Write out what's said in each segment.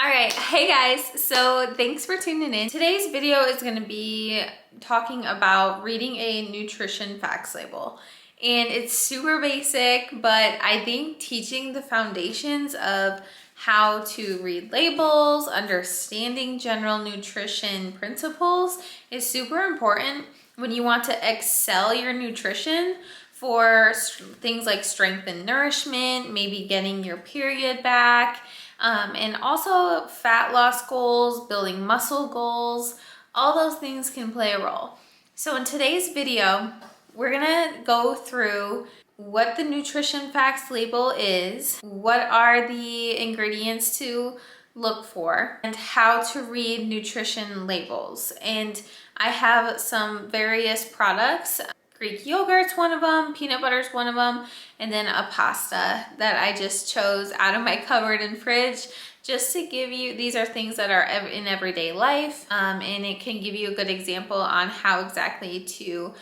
All right, hey guys, so thanks for tuning in. Today's video is going to be talking about reading a nutrition facts label. And it's super basic, but I think teaching the foundations of how to read labels, understanding general nutrition principles is super important when you want to excel your nutrition for things like strength and nourishment, maybe getting your period back, and also fat loss goals, building muscle goals, all those things can play a role. So in today's video, we're gonna go through what the nutrition facts label is, what are the ingredients to look for, and how to read nutrition labels. And I have some various products. Greek yogurt's one of them, peanut butter's one of them, and then a pasta that I just chose out of my cupboard and fridge just to give you, these are things that are in everyday life, and it can give you a good example on how exactly to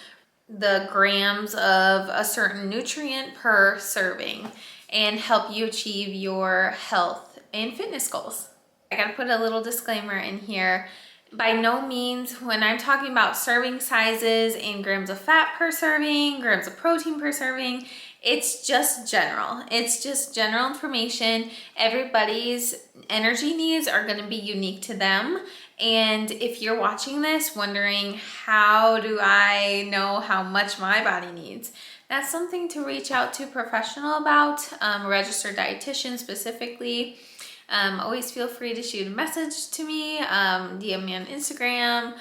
the grams of a certain nutrient per serving and help you achieve your health and fitness goals. I gotta put a little disclaimer in here. By no means, when I'm talking about serving sizes and grams of fat per serving, grams of protein per serving, it's just general. It's just general information. Everybody's energy needs are going to be unique to them. And if you're watching this wondering, how do I know how much my body needs? That's something to reach out to a professional about, a registered dietitian specifically. Always feel free to shoot a message to me, DM me on Instagram,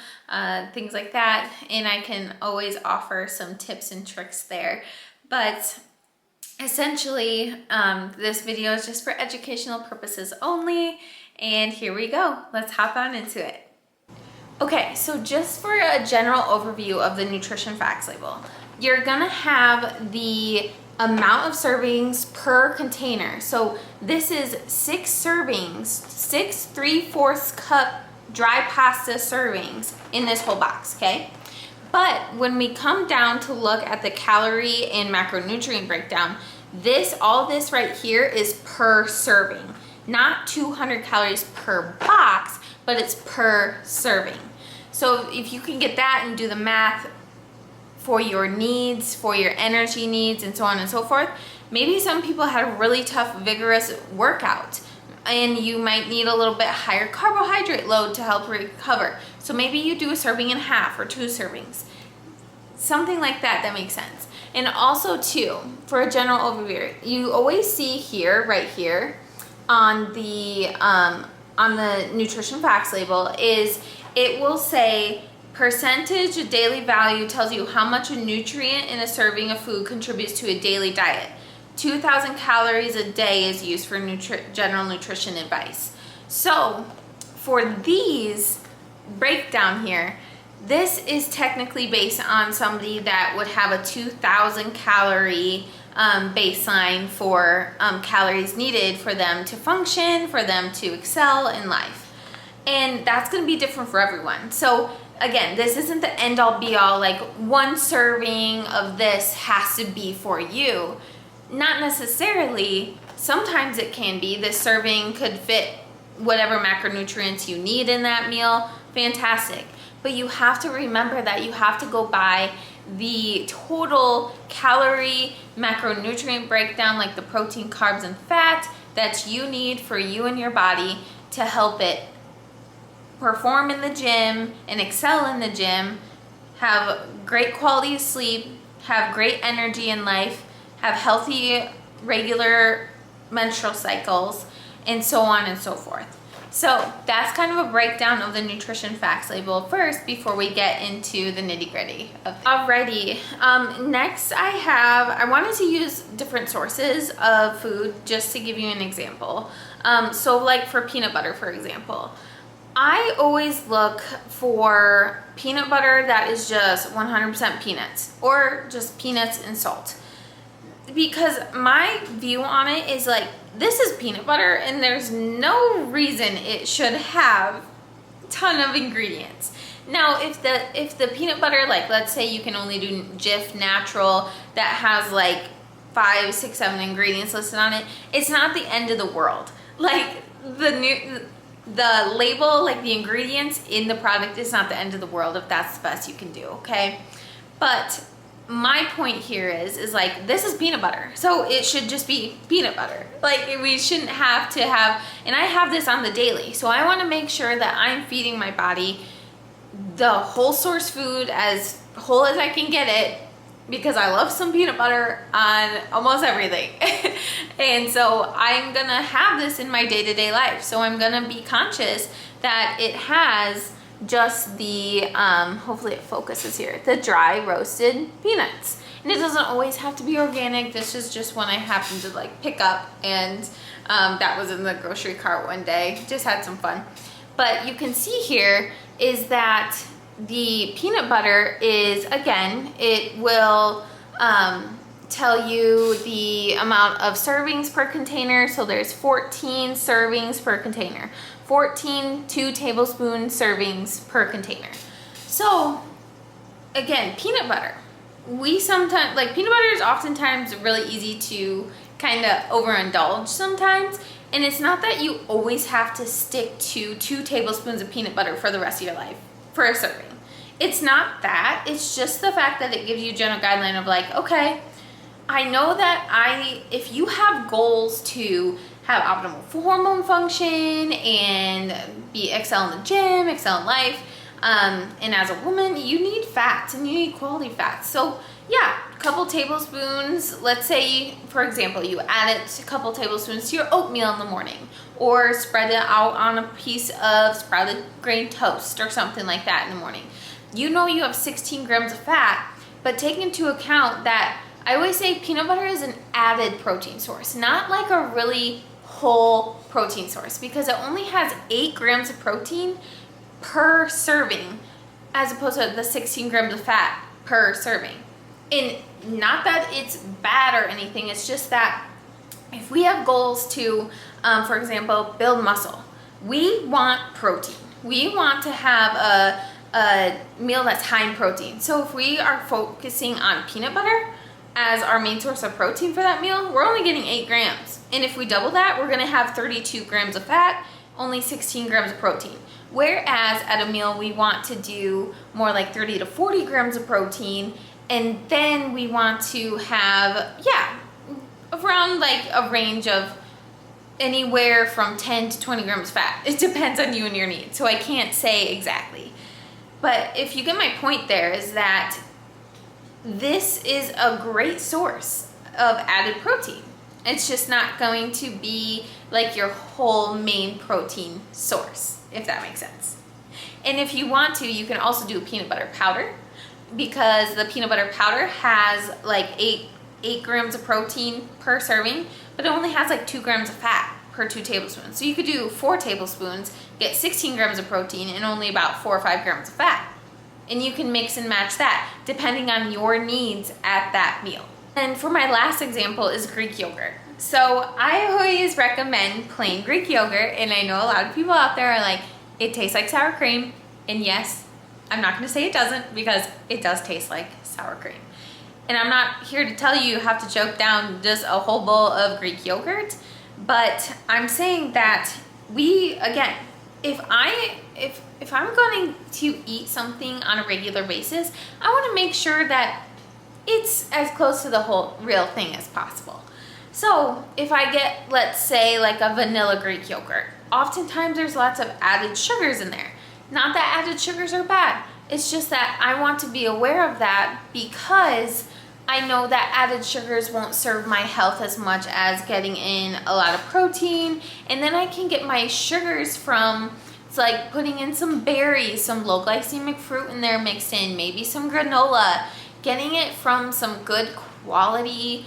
things like that, and I can always offer some tips and tricks there. But essentially, this video is just for educational purposes only, and here we go. Let's hop on into it. Okay, so just for a general overview of the nutrition facts label, you're gonna have the amount of servings per container. So this is 6 servings, 6 3/4 cup dry pasta servings in this whole box, okay? But when we come down to look at the calorie and macronutrient breakdown, all this right here is per serving, not 200 calories per box, but it's per serving. So if you can get that and do the math for your needs, for your energy needs, and so on and so forth. Maybe some people had a really tough, vigorous workout, and you might need a little bit higher carbohydrate load to help recover. So maybe you do a serving and a half or 2 servings. Something like that, that makes sense. And also too, for a general overview, you always see here, right here, on the nutrition facts label, is it will say percentage of daily value, tells you how much a nutrient in a serving of food contributes to a daily diet. 2,000 calories a day is used for general nutrition advice. So for these breakdown here, this is technically based on somebody that would have a 2,000 calorie baseline for calories needed for them to function, for them to excel in life. And that's going to be different for everyone. So again, this isn't the end all be all, like 1 serving of this has to be for you. Not necessarily. Sometimes it can be. This serving could fit whatever macronutrients you need in that meal. Fantastic. But you have to remember that you have to go by the total calorie macronutrient breakdown, like the protein, carbs, and fat that you need for you and your body to help it perform in the gym and excel in the gym, have great quality of sleep, have great energy in life, have healthy, regular menstrual cycles, and so on and so forth. So that's kind of a breakdown of the nutrition facts label first before we get into the nitty gritty of it. Alrighty, next I wanted to use different sources of food just to give you an example. So like for peanut butter, for example, I always look for peanut butter that is just 100% peanuts or just peanuts and salt. Because my view on it is like, this is peanut butter and there's no reason it should have a ton of ingredients. Now, if the peanut butter, like let's say you can only do Jif natural that has like 5, 6, 7 ingredients listed on it, it's not the end of the world. Like the label, like the ingredients in the product, is not the end of the world if that's the best you can do, okay? But my point here is like, this is peanut butter, so it should just be peanut butter. Like, we shouldn't have to have, and I have this on the daily, so I want to make sure that I'm feeding my body the whole source food, as whole as I can get it, because I love some peanut butter on almost everything. And so I'm gonna have this in my day-to-day life, so I'm gonna be conscious that it has just the, hopefully it focuses here, the dry roasted peanuts. And it doesn't always have to be organic. This is just one I happened to like pick up, and that was in the grocery cart one day. Just had some fun. But you can see here is that the peanut butter is, again, it will tell you the amount of servings per container. So there's 14 servings per container. 14 2-tablespoon servings per container. So again, peanut butter. We sometimes, like, peanut butter is oftentimes really easy to kind of overindulge sometimes. And it's not that you always have to stick to 2 tablespoons of peanut butter for the rest of your life for a serving. It's not that. It's just the fact that it gives you a general guideline of like, okay, I know that if you have goals to have optimal hormone function and excel in the gym, excel in life, and as a woman, you need fats and you need quality fats. So yeah, a couple tablespoons, let's say, for example, you add it a couple tablespoons to your oatmeal in the morning, or spread it out on a piece of sprouted grain toast or something like that in the morning. You know you have 16 grams of fat, but take into account that I always say peanut butter is an added protein source, not like a really whole protein source, because it only has 8 grams of protein per serving, as opposed to the 16 grams of fat per serving. And not that it's bad or anything, it's just that if we have goals to, for example, build muscle, we want protein. We want to have a meal that's high in protein. So if we are focusing on peanut butter as our main source of protein for that meal, we're only getting 8 grams. And if we double that, we're gonna have 32 grams of fat, only 16 grams of protein. Whereas at a meal, we want to do more like 30 to 40 grams of protein, and then we want to have, yeah, around like a range of anywhere from 10 to 20 grams fat. It depends on you and your needs, so I can't say exactly. But if you get my point there, is that this is a great source of added protein. It's just not going to be like your whole main protein source, if that makes sense. And if you want to, you can also do a peanut butter powder, because the peanut butter powder has like 8 grams of protein per serving, but it only has like 2 grams of fat per 2 tablespoons. So you could do 4 tablespoons, get 16 grams of protein and only about 4 or 5 grams of fat. And you can mix and match that depending on your needs at that meal. And for my last example is Greek yogurt. So I always recommend plain Greek yogurt, and I know a lot of people out there are like, it tastes like sour cream. And yes, I'm not gonna say it doesn't, because it does taste like sour cream. And I'm not here to tell you have to choke down just a whole bowl of Greek yogurt, but I'm saying that again, if I'm going to eat something on a regular basis, I want to make sure that it's as close to the whole real thing as possible. So if I get, let's say, like a vanilla Greek yogurt, oftentimes there's lots of added sugars in there. Not that added sugars are bad. It's just that I want to be aware of that, because I know that added sugars won't serve my health as much as getting in a lot of protein. And then I can get my sugars from, it's like putting in some berries, some low glycemic fruit in there mixed in, maybe some granola, getting it from some good quality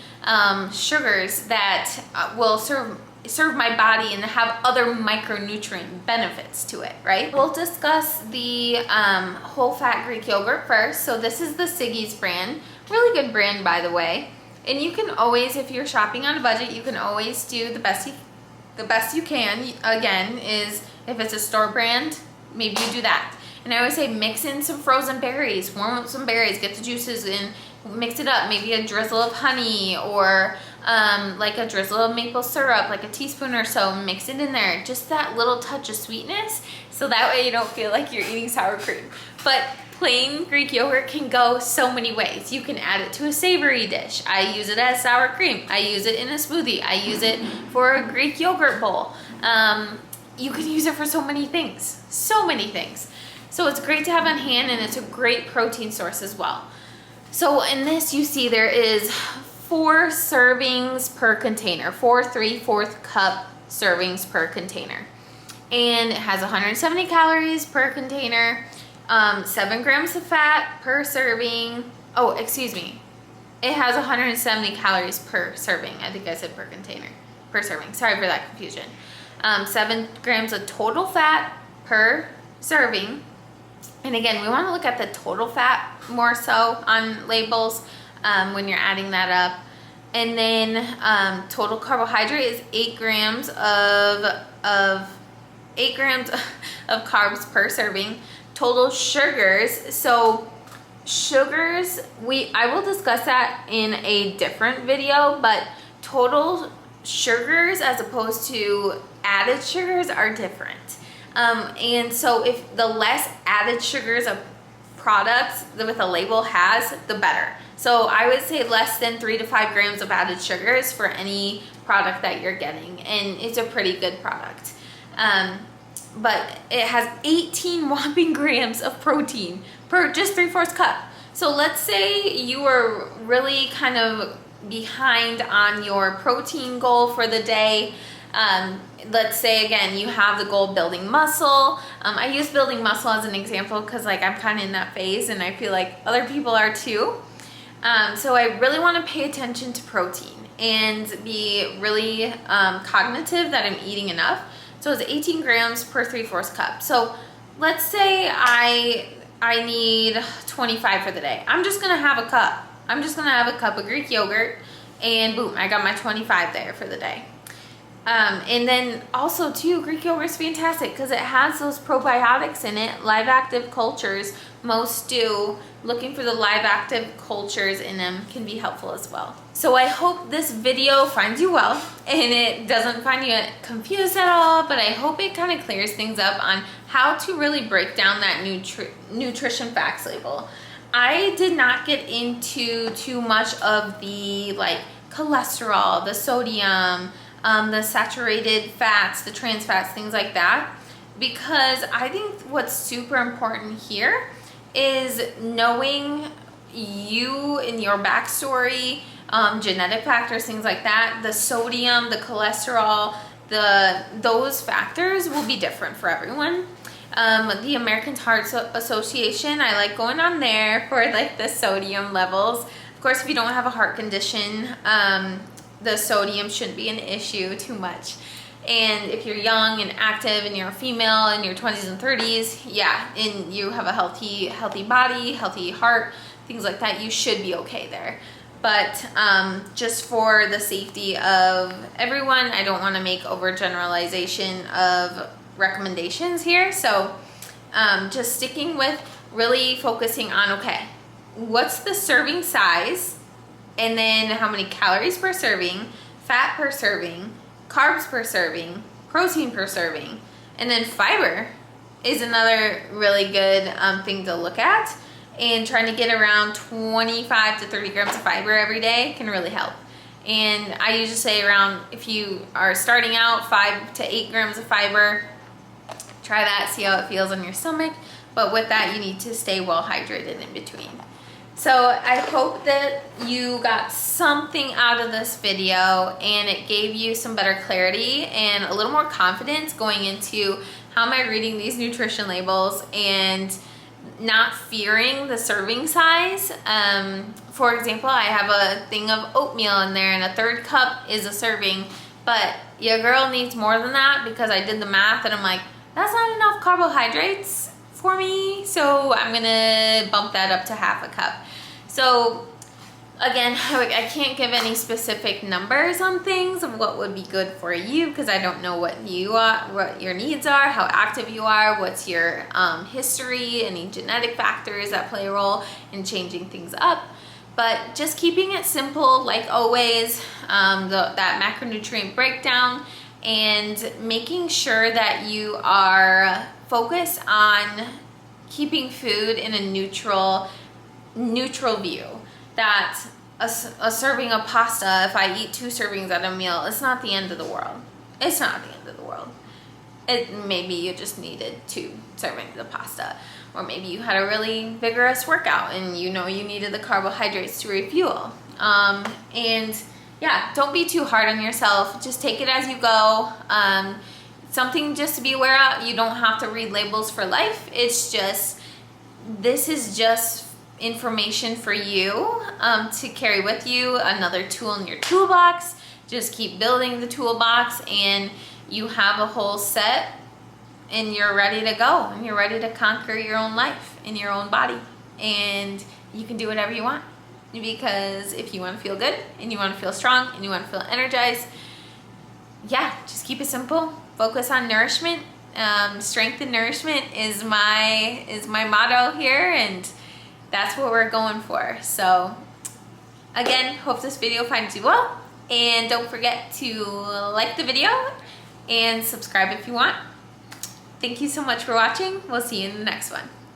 sugars that will serve my body and have other micronutrient benefits to it, right? We'll discuss the whole fat Greek yogurt first. So this is the Siggy's brand. Really good brand, by the way. And you can always, if you're shopping on a budget, you can always do the best you can. Again, is if it's a store brand, maybe you do that. And I always say mix in some frozen berries, warm up some berries, get the juices in, mix it up, maybe a drizzle of honey or like a drizzle of maple syrup, like a teaspoon or so, and mix it in there. Just that little touch of sweetness, so that way you don't feel like you're eating sour cream. But plain Greek yogurt can go so many ways. You can add it to a savory dish. I use it as sour cream. I use it in a smoothie. I use it for a Greek yogurt bowl. You can use it for so many things, so many things. So it's great to have on hand, and it's a great protein source as well. So in this, you see there is 4 servings per container, 4 3/4 cup servings per container. And it has 170 calories per container, 7 grams of fat per serving. Oh, excuse me. It has 170 calories per serving. I think I said per container, per serving. Sorry for that confusion. 7 grams of total fat per serving. And again, we want to look at the total fat more so on labels when you're adding that up. And then total carbohydrate is 8 grams of 8 grams of carbs per serving. Total sugars, so sugars, I will discuss that in a different video, but total sugars as opposed to added sugars are different. And so if the less added sugars a product with a label has, the better. So I would say less than 3 to 5 grams of added sugars for any product that you're getting, and it's a pretty good product. But it has 18 whopping grams of protein per just 3/4 cup. So let's say you were really kind of behind on your protein goal for the day. Let's say again you have the goal building muscle. I use building muscle as an example because like I'm kind of in that phase, and I feel like other people are too. So I really want to pay attention to protein and be really cognitive that I'm eating enough. So it's 18 grams per 3/4 cup. So let's say I need 25 for the day. I'm just gonna have a cup. I'm just gonna have a cup of Greek yogurt, and boom, I got my 25 there for the day. And then also too, Greek yogurt is fantastic because it has those probiotics in it, live active cultures. Most do. Looking for the live active cultures in them can be helpful as well. So I hope this video finds you well and it doesn't find you confused at all, but I hope it kind of clears things up on how to really break down that nutrition facts label. I did not get into too much of the like cholesterol, the sodium, the saturated fats, the trans fats, things like that, because I think what's super important here is knowing you and your backstory, genetic factors, things like that. The sodium, the cholesterol, those factors will be different for everyone. The American Heart Association, I like going on there for like the sodium levels. Of course, if you don't have a heart condition, the sodium shouldn't be an issue too much. And if you're young and active and you're a female in your 20s and 30s, yeah, and you have a healthy body, healthy heart, things like that, you should be okay there. But just for the safety of everyone, I don't want to make overgeneralization of recommendations here. So just sticking with really focusing on, okay, what's the serving size, and then how many calories per serving, fat per serving, carbs per serving, protein per serving, and then fiber is another really good thing to look at. And trying to get around 25 to 30 grams of fiber every day can really help. And I usually say around, if you are starting out, 5 to 8 grams of fiber. Try that, see how it feels on your stomach. But with that, you need to stay well hydrated in between. So I hope that you got something out of this video and it gave you some better clarity and a little more confidence going into how am I reading these nutrition labels and not fearing the serving size. For example, I have a thing of oatmeal in there and a 1/3 cup is a serving, but your girl needs more than that because I did the math and I'm like, that's not enough carbohydrates for me, so I'm gonna bump that up to 1/2 cup. So again, I can't give any specific numbers on things of what would be good for you because I don't know what your needs are, how active you are, what's your history, any genetic factors that play a role in changing things up. But just keeping it simple, like always, that macronutrient breakdown, and making sure that you are focused on keeping food in a neutral view. That a serving of pasta, if I eat 2 servings at a meal, it's not the end of the world. It's not the end of the world. Maybe you just needed 2 servings of pasta, or maybe you had a really vigorous workout and you know you needed the carbohydrates to refuel. And yeah, don't be too hard on yourself. Just take it as you go. Something just to be aware of, you don't have to read labels for life. It's just, this is just information for you to carry with you, another tool in your toolbox. Just keep building the toolbox and you have a whole set and you're ready to go, and you're ready to conquer your own life in your own body, and you can do whatever you want, because if you want to feel good and you want to feel strong and you want to feel energized, yeah, just keep it simple. Focus on nourishment. Strength and nourishment is my motto here, and that's what we're going for. So again, hope this video finds you well, and don't forget to like the video and subscribe if you want. Thank you so much for watching. We'll see you in the next one.